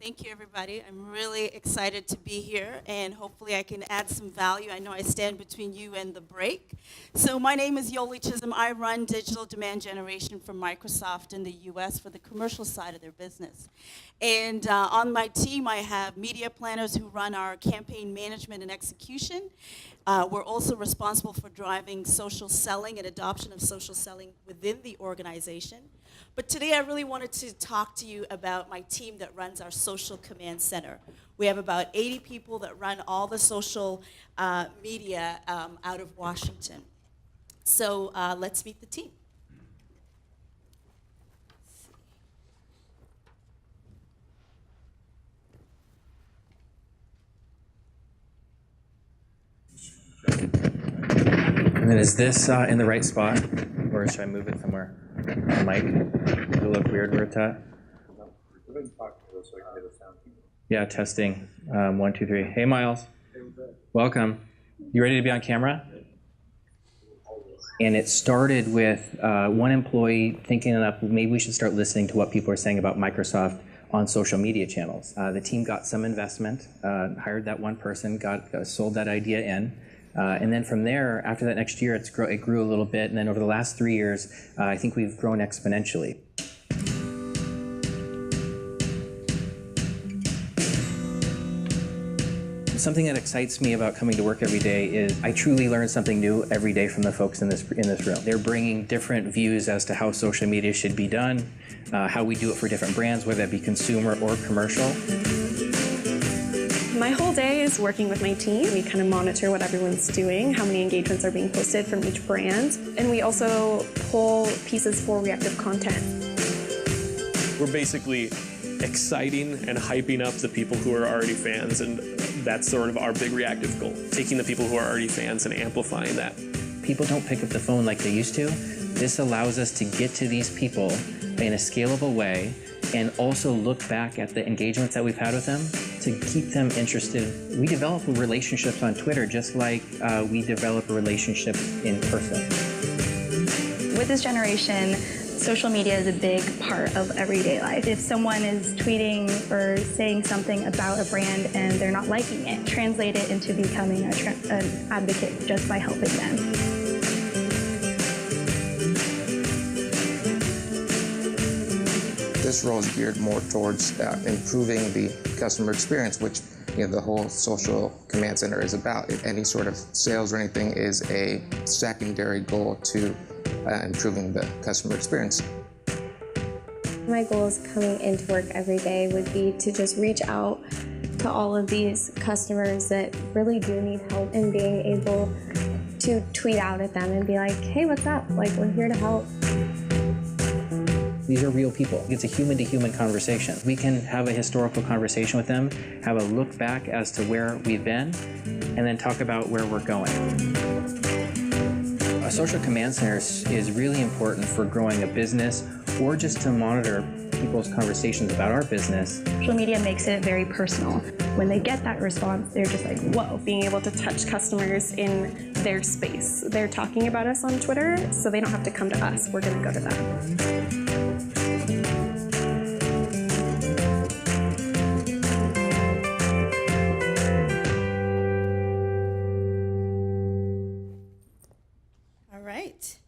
Thank you, everybody. I'm really excited to be here, and hopefully I can add some value. I know I stand between you and the break. So my name is Yoli Chisholm. I run digital demand generation for Microsoft in the U.S. for the commercial side of their business. And on my team, I have media planners who run our campaign management and execution. We're also responsible for driving social selling and adoption of social selling within the organization. But today I really wanted to talk to you about my team that runs our social command center. We have about 80 people that run all the social media out of Washington. So let's meet the team. And then is this in the right spot, or should I move it somewhere? Mike, it'll look weird where it's at. Yeah, testing. 1, 2, 3. Hey, Miles. Welcome. You ready to be on camera? And it started with one employee thinking that maybe we should start listening to what people are saying about Microsoft on social media channels. The team got some investment, hired that one person, sold that idea in. And then from there, after that next year, it grew a little bit. And then over the last 3 years, I think we've grown exponentially. Something that excites me about coming to work every day is I truly learn something new every day from the folks in this room. They're bringing different views as to how social media should be done, how we do it for different brands, whether that be consumer or commercial. My whole day is working with my team. We kind of monitor what everyone's doing, how many engagements are being posted from each brand, and we also pull pieces for reactive content. We're basically exciting and hyping up the people who are already fans, and that's sort of our big reactive goal, taking the people who are already fans and amplifying that. People don't pick up the phone like they used to. This allows us to get to these people in a scalable way and also look back at the engagements that we've had with them to keep them interested. We develop relationships on Twitter just like we develop a relationship in person. With this generation, social media is a big part of everyday life. If someone is tweeting or saying something about a brand and they're not liking it, translate it into becoming an advocate just by helping them. This role is geared more towards improving the customer experience, which the whole social command center is about. If any sort of sales or anything is a secondary goal to improving the customer experience. My goals coming into work every day would be to just reach out to all of these customers that really do need help, and being able to tweet out at them and be like, hey, what's up? Like, we're here to help. These are real people. It's a human-to-human conversation. We can have a historical conversation with them, have a look back as to where we've been, and then talk about where we're going. A social command center is really important for growing a business or just to monitor people's conversations about our business. Social media makes it very personal. When they get that response, they're just like, whoa. Being able to touch customers in their space. They're talking about us on Twitter, so they don't have to come to us. We're going to go to them.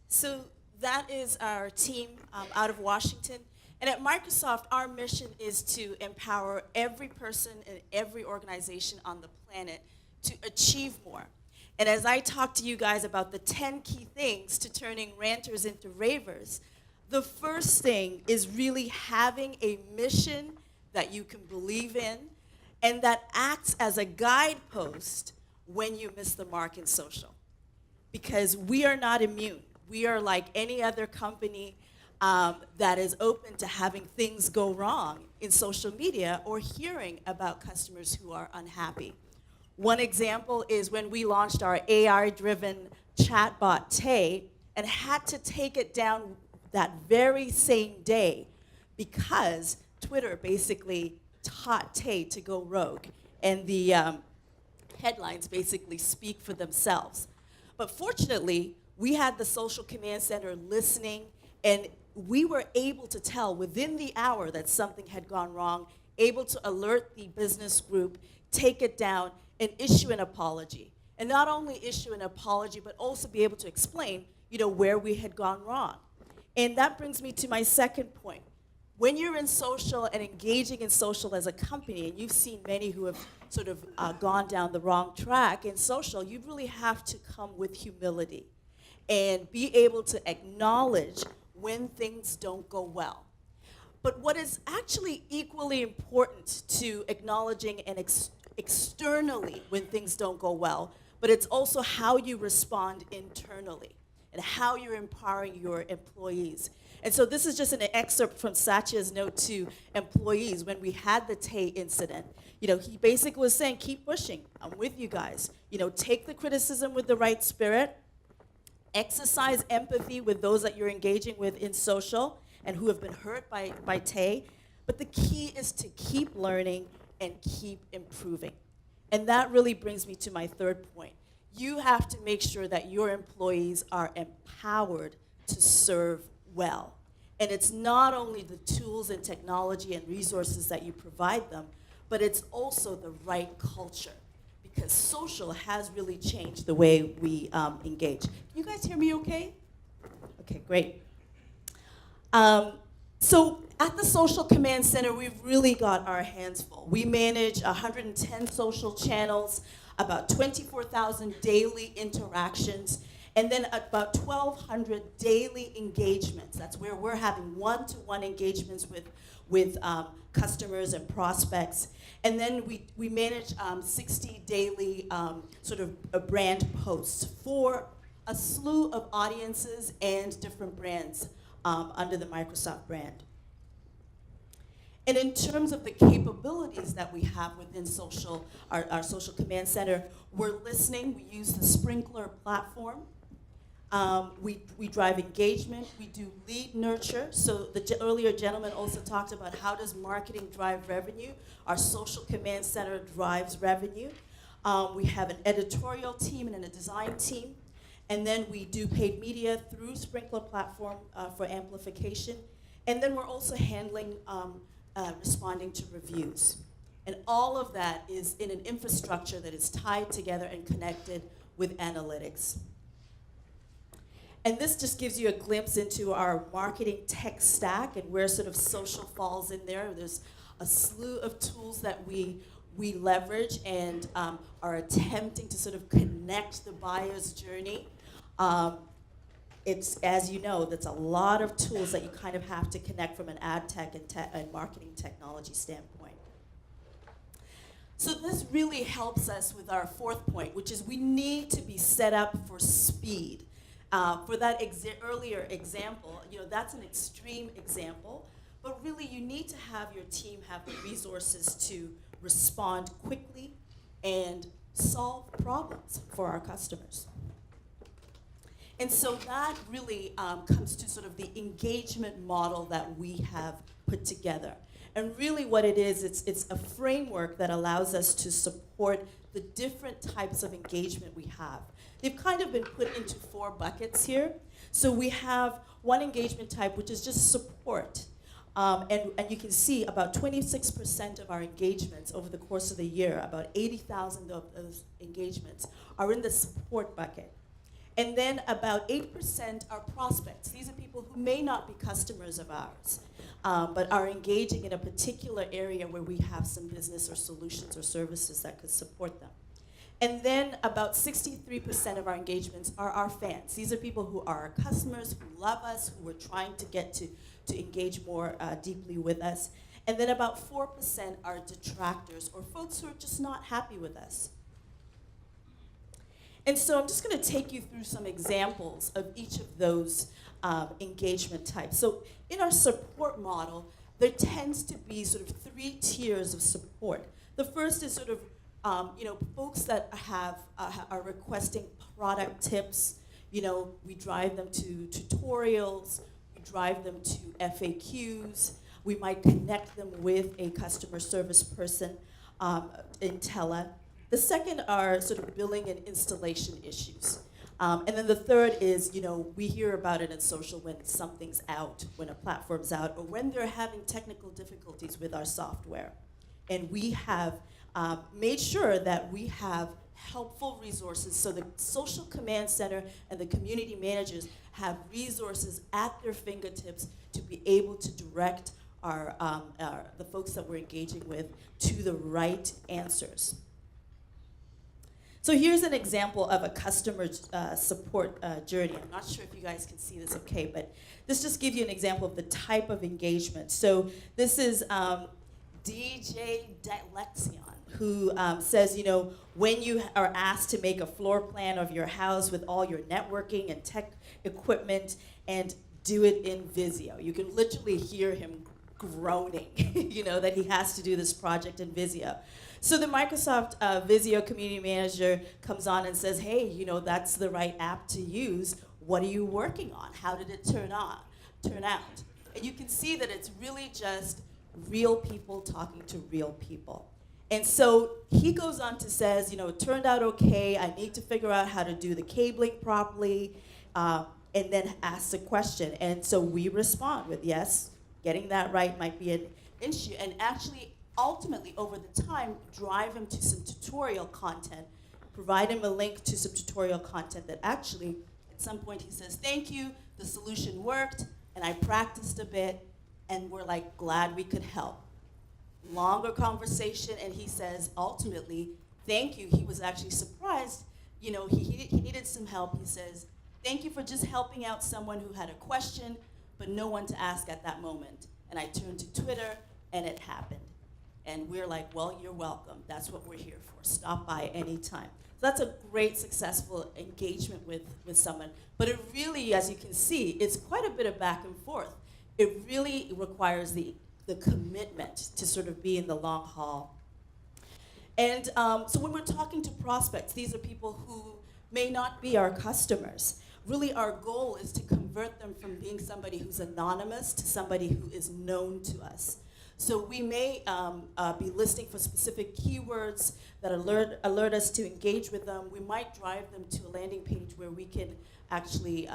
So that is our team out of Washington. And at Microsoft, our mission is to empower every person and every organization on the planet to achieve more. And as I talk to you guys about the 10 key things to turning Ranters into Ravers, the first thing is really having a mission that you can believe in and that acts as a guidepost when you miss the mark in social. Because we are not immune. We are like any other company that is open to having things go wrong in social media or hearing about customers who are unhappy. One example is when we launched our AI-driven chatbot, Tay, and had to take it down that very same day because Twitter basically taught Tay to go rogue. And the headlines basically speak for themselves. But fortunately, we had the social command center listening, and we were able to tell within the hour that something had gone wrong able to alert the business group, take it down, and issue an apology. And not only issue an apology, but also be able to explain, where we had gone wrong. And that brings me to my second point. When you're in social and engaging in social as a company, and you've seen many who have sort of gone down the wrong track in social, you really have to come with humility and be able to acknowledge when things don't go well. But what is actually equally important to acknowledging and externally when things don't go well, but it's also how you respond internally and how you're empowering your employees. And so this is just an excerpt from Satya's note to employees when we had the Tay incident. He basically was saying, keep pushing. I'm with you guys. Take the criticism with the right spirit. Exercise empathy with those that you're engaging with in social and who have been hurt by Tay. But the key is to keep learning and keep improving. And that really brings me to my third point. You have to make sure that your employees are empowered to serve well. And it's not only the tools and technology and resources that you provide them, but it's also the right culture. Because social has really changed the way we engage. Can you guys hear me okay? Okay, great. So at the Social Command Center, we've really got our hands full. We manage 110 social channels, about 24,000 daily interactions, and then about 1,200 daily engagements. That's where we're having one-to-one engagements with customers and prospects. And then we manage 60 daily sort of brand posts for a slew of audiences and different brands under the Microsoft brand. And in terms of the capabilities that we have within social, our Social Command Center, we're listening. We use the Sprinkler platform. We drive engagement. We do lead nurture. So the earlier gentleman also talked about how does marketing drive revenue. Our Social Command Center drives revenue. We have an editorial team and a design team. And then we do paid media through Sprinkler platform for amplification. And then we're also handling responding to reviews. And all of that is in an infrastructure that is tied together and connected with analytics. And this just gives you a glimpse into our marketing tech stack and where sort of social falls in there. There's a slew of tools that we leverage and are attempting to sort of connect the buyer's journey. It's, as you know, that's a lot of tools that you kind of have to connect from an ad tech and marketing technology standpoint. So this really helps us with our fourth point, which is we need to be set up for speed. For that earlier example, that's an extreme example, but really you need to have your team have the resources to respond quickly and solve problems for our customers. And so that really comes to sort of the engagement model that we have put together. And really what it is, it's a framework that allows us to support the different types of engagement we have. They've kind of been put into 4 buckets here. So we have one engagement type, which is just support. And you can see about 26% of our engagements over the course of the year, about 80,000 of those engagements, are in the support bucket. And then about 8% are prospects. These are people who may not be customers of ours, but are engaging in a particular area where we have some business or solutions or services that could support them. And then about 63% of our engagements are our fans. These are people who are our customers, who love us, who we're trying to get to engage more deeply with us. And then about 4% are detractors, or folks who are just not happy with us. And so I'm just going to take you through some examples of each of those engagement types. So in our support model, there tends to be sort of 3 tiers of support. The first is sort of folks that are requesting product tips. We drive them to tutorials, we drive them to FAQs, we might connect them with a customer service person in Tele. The second are sort of billing and installation issues. And then the third is, we hear about it in social when something's out, when a platform's out, or when they're having technical difficulties with our software. And we have made sure that we have helpful resources so the Social Command Center and the community managers have resources at their fingertips to be able to direct the folks that we're engaging with to the right answers. So here's an example of a customer support journey. I'm not sure if you guys can see this okay, but this just gives you an example of the type of engagement. So this is DJ Lexion, who says, when you are asked to make a floor plan of your house with all your networking and tech equipment and do it in Visio. You can literally hear him groaning, that he has to do this project in Visio. So the Microsoft Visio community manager comes on and says, hey, that's the right app to use. What are you working on? How did it turn out? And you can see that it's really just real people talking to real people. And so he goes on to says, it turned out okay. I need to figure out how to do the cabling properly, and then asks a question. And so we respond with yes, getting that right might be an issue. And actually, ultimately, over the time, drive him to some tutorial content, provide him a link to some tutorial content that actually, at some point he says, thank you, the solution worked, and I practiced a bit, and we're like, glad we could help. Longer conversation, and he says, ultimately, thank you. He was actually surprised. He needed some help. He says, thank you for just helping out someone who had a question, but no one to ask at that moment. And I turned to Twitter, and it happened. And we're like, well, you're welcome. That's what we're here for. Stop by anytime. So that's a great, successful engagement with someone. But it really, as you can see, it's quite a bit of back and forth. It really requires the commitment to sort of be in the long haul. And so when we're talking to prospects, these are people who may not be our customers. Really, our goal is to convert them from being somebody who's anonymous to somebody who is known to us. So we may be listening for specific keywords that alert us to engage with them. We might drive them to a landing page where we can actually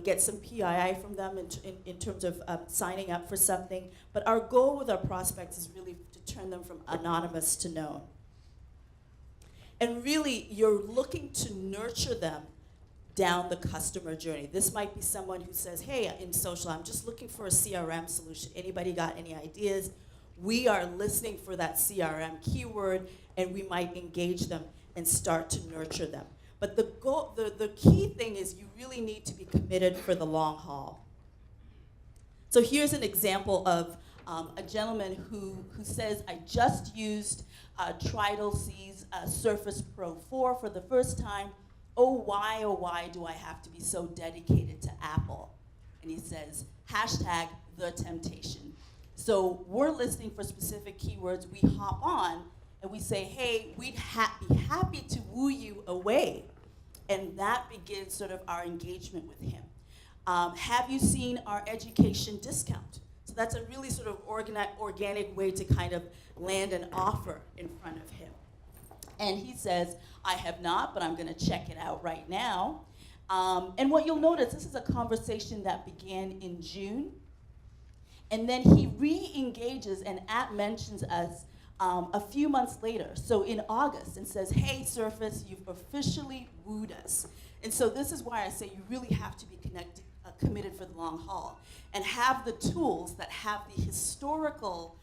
get some PII from them in terms of signing up for something. But our goal with our prospects is really to turn them from anonymous to known. And really, you're looking to nurture them down the customer journey. This might be someone who says, hey, in social, I'm just looking for a CRM solution. Anybody got any ideas? We are listening for that CRM keyword, and we might engage them and start to nurture them. But the goal, the key thing is you really need to be committed for the long haul. So here's an example of a gentleman who says, I just used Tridal C's Surface Pro 4 for the first time. Oh, why do I have to be so dedicated to Apple? And he says, hashtag the temptation. So we're listening for specific keywords. We hop on and we say, hey, we'd be happy to woo you away. And that begins sort of our engagement with him. Have you seen our education discount? So that's a really sort of organic way to kind of land an offer in front of him. And he says, I have not, but I'm going to check it out right now. And what you'll notice, this is a conversation that began in June. And then he re-engages and mentions us a few months later, so in August, and says, hey, Surface, you've officially wooed us. And so this is why I say you really have to be committed for the long haul and have the tools that have the historical,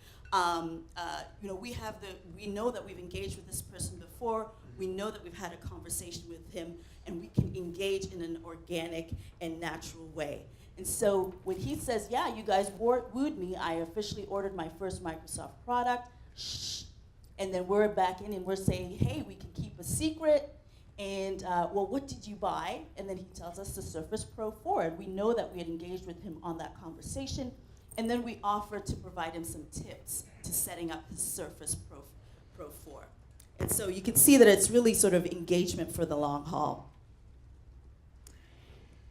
we know that we've engaged with this person before, we know that we've had a conversation with him, and we can engage in an organic and natural way. And so when he says, yeah, you guys wooed me, I officially ordered my first Microsoft product, shh. And then we're back in and we're saying, hey, we can keep a secret. And well, what did you buy? And then he tells us the Surface Pro 4. And we know that we had engaged with him on that conversation. And then we offer to provide him some tips to setting up the Surface Pro 4. And so you can see that it's really sort of engagement for the long haul.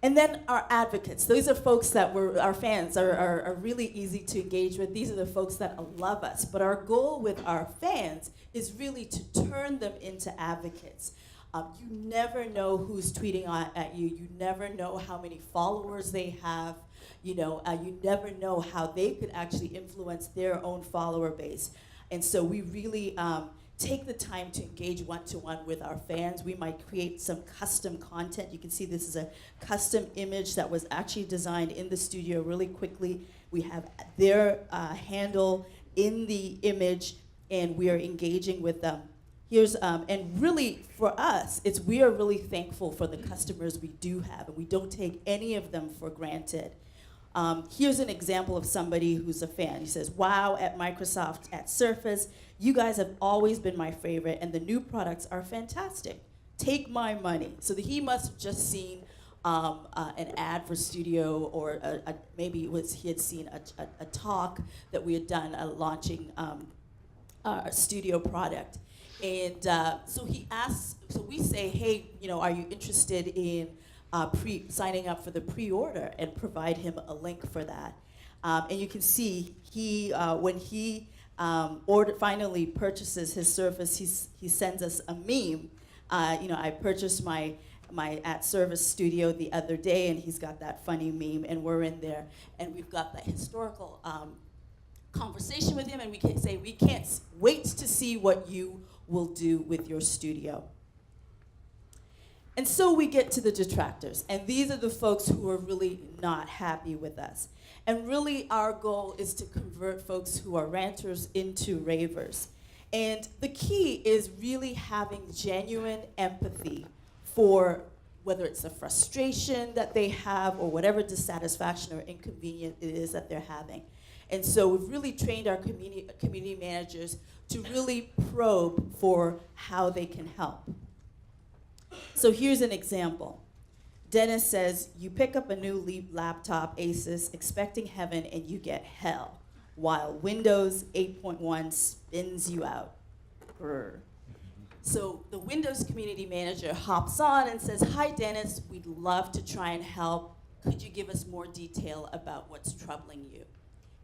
And then our advocates. These are folks that our fans are really easy to engage with. These are the folks that love us. But our goal with our fans is really to turn them into advocates. You never know who's tweeting at you. You never know how many followers they have. You never know how they could actually influence their own follower base. And so we really take the time to engage one-to-one with our fans. We might create some custom content. You can see this is a custom image that was actually designed in the studio really quickly. We have their handle in the image, and we are engaging with them. And really, for us, we are really thankful for the customers we do have, and we don't take any of them for granted. Here's an example of somebody who's a fan. He says, wow, at Microsoft, at Surface, you guys have always been my favorite, and the new products are fantastic. Take my money. So he must have just seen an ad for Studio, or maybe he had seen a talk that we had done launching our Studio product. And so he asks, so we say, hey, are you interested in signing up for the pre-order, and provide him a link for that. And you can see when he finally purchases his Surface, he sends us a meme. I purchased my at Service Studio the other day, and he's got that funny meme, and we're in there, and we've got that historical conversation with him, and we can say, we can't wait to see what you will do with your studio. And so we get to the detractors, and these are the folks who are really not happy with us. And really our goal is to convert folks who are ranters into ravers. And the key is really having genuine empathy for whether it's a frustration that they have or whatever dissatisfaction or inconvenience it is that they're having. And so we've really trained our community managers to really probe for how they can help. So here's an example. Dennis says, you pick up a new laptop, Asus, expecting heaven, and you get hell, while Windows 8.1 spins you out. Brr. So the Windows community manager hops on and says, hi, Dennis, we'd love to try and help. Could you give us more detail about what's troubling you?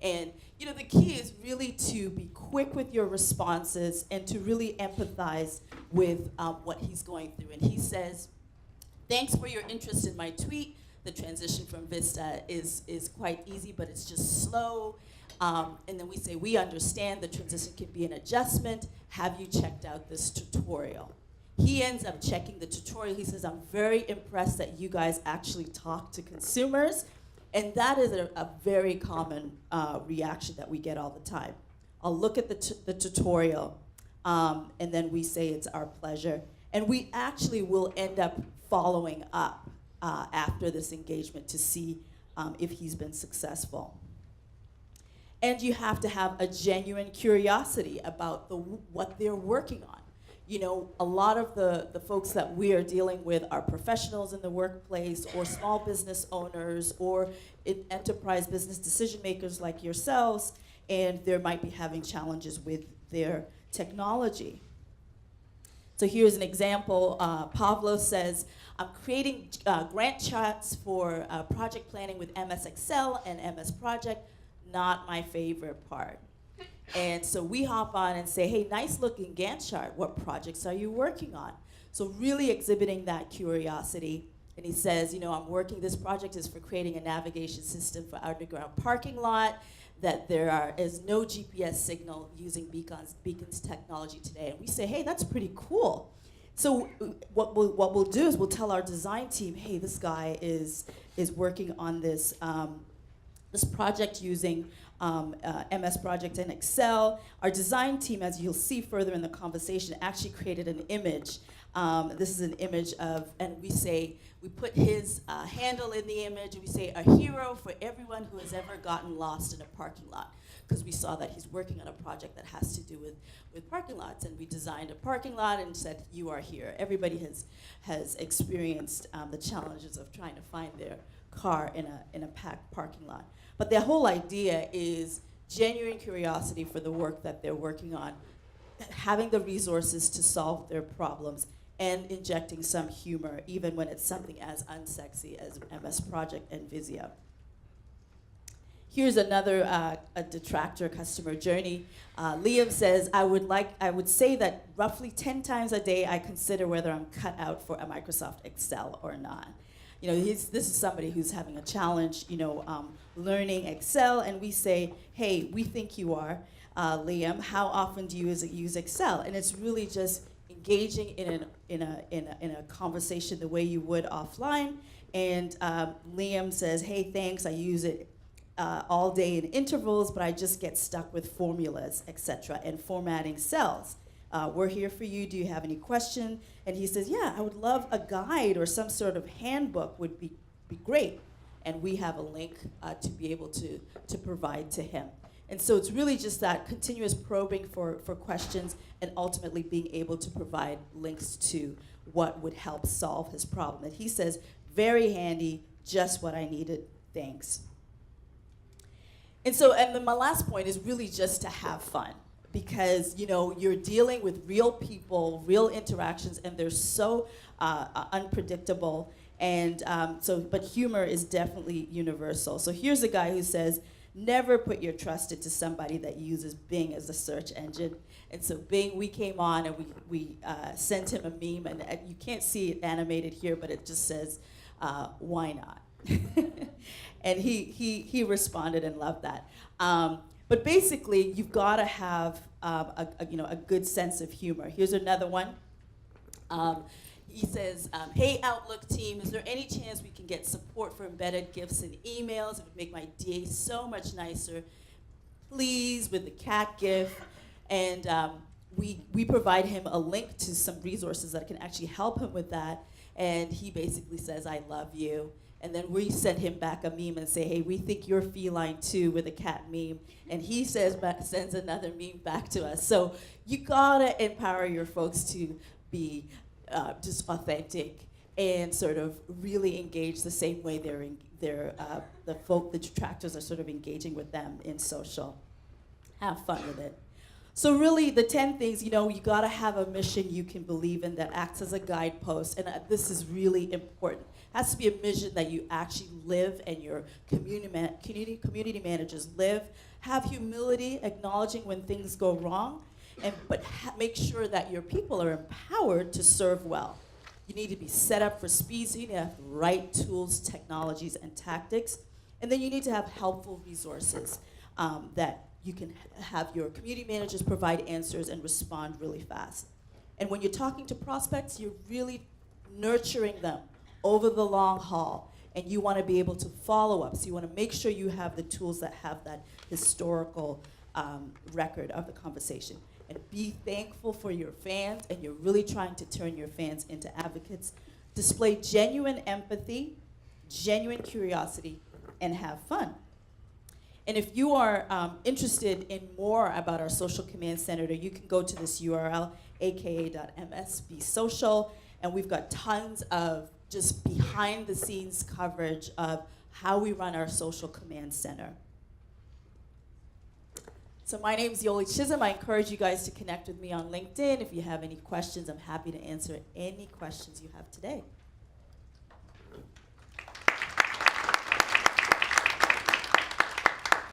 And the key is really to be quick with your responses and to really empathize with what he's going through. And he says, thanks for your interest in my tweet. The transition from Vista is quite easy, but it's just slow. And then we say, we understand the transition can be an adjustment. Have you checked out this tutorial? He ends up checking the tutorial. He says, I'm very impressed that you guys actually talk to consumers. And that is a very common reaction that we get all the time. I'll look at the tutorial, and then we say it's our pleasure. And we actually will end up following up after this engagement to see if he's been successful. And you have to have a genuine curiosity about what they're working on. A lot of the folks that we are dealing with are professionals in the workplace, or small business owners, or enterprise business decision makers like yourselves, and they might be having challenges with their technology. So here's an example. Pavlo says, I'm creating grant charts for project planning with MS Excel and MS Project. Not my favorite part. And so we hop on and say, hey, nice looking Gantt chart. What projects are you working on? So really exhibiting that curiosity. And he says, this project is for creating a navigation system for underground parking lot, that there is no GPS signal using beacons technology today. And we say, hey, that's pretty cool. So what we'll do is we'll tell our design team, hey, this guy is working on this project using MS Project and Excel. Our design team, as you'll see further in the conversation, actually created an image. This is an image of, and we put his handle in the image, and we say, a hero for everyone who has ever gotten lost in a parking lot. Because we saw that he's working on a project that has to do with parking lots. And we designed a parking lot and said, you are here. Everybody has experienced the challenges of trying to find their car in a packed parking lot. But the whole idea is genuine curiosity for the work that they're working on, having the resources to solve their problems, and injecting some humor, even when it's something as unsexy as MS Project and Visio. Here's another a detractor customer journey. Liam says, I would say that roughly 10 times a day I consider whether I'm cut out for a Microsoft Excel or not. this is somebody who's having a challenge, learning Excel, and we say, hey, we think you are, Liam. How often do you use Excel? And it's really just engaging in a conversation the way you would offline. And Liam says, hey, thanks, I use it all day in intervals, but I just get stuck with formulas, etc., and formatting cells. We're here for you. Do you have any question? And he says, yeah, I would love a guide or some sort of handbook would be great. And we have a link to be able to provide to him. And so it's really just that continuous probing for questions and ultimately being able to provide links to what would help solve his problem. And he says, very handy, just what I needed, thanks. And then my last point is really just to have fun, because you're dealing with real people, real interactions, and they're so unpredictable. And but humor is definitely universal. So here's a guy who says, never put your trust into somebody that uses Bing as a search engine. And so Bing, we came on and we sent him a meme, and you can't see it animated here, but it just says, why not? And he responded and loved that. But basically, you've got to have a good sense of humor. Here's another one. He says, hey, Outlook team, is there any chance we can get support for embedded GIFs and emails? It would make my day so much nicer. Please, with the cat GIF. And we provide him a link to some resources that can actually help him with that. And he basically says, I love you. And then we send him back a meme and say, hey, we think you're feline too, with a cat meme. And he sends another meme back to us. So you gotta empower your folks to be just authentic and sort of really engage the same way the detractors are sort of engaging with them in social. Have fun with it. So really, the 10 things, you gotta have a mission you can believe in that acts as a guidepost, and this is really important. It has to be a mission that you actually live and your community managers live. Have humility, acknowledging when things go wrong, but make sure that your people are empowered to serve well. You need to be set up for speed, so you need to have the right tools, technologies, and tactics. And then you need to have helpful resources that you can have your community managers provide answers and respond really fast. And when you're talking to prospects, you're really nurturing them over the long haul. And you want to be able to follow up. So you want to make sure you have the tools that have that historical record of the conversation. And be thankful for your fans, and you're really trying to turn your fans into advocates. Display genuine empathy, genuine curiosity, and have fun. And if you are interested in more about our Social Command Center, you can go to this URL, aka.msbsocial, and we've got tons of just behind the scenes coverage of how we run our Social Command Center. So my name is Yoli Chisholm. I encourage you guys to connect with me on LinkedIn. If you have any questions, I'm happy to answer any questions you have today.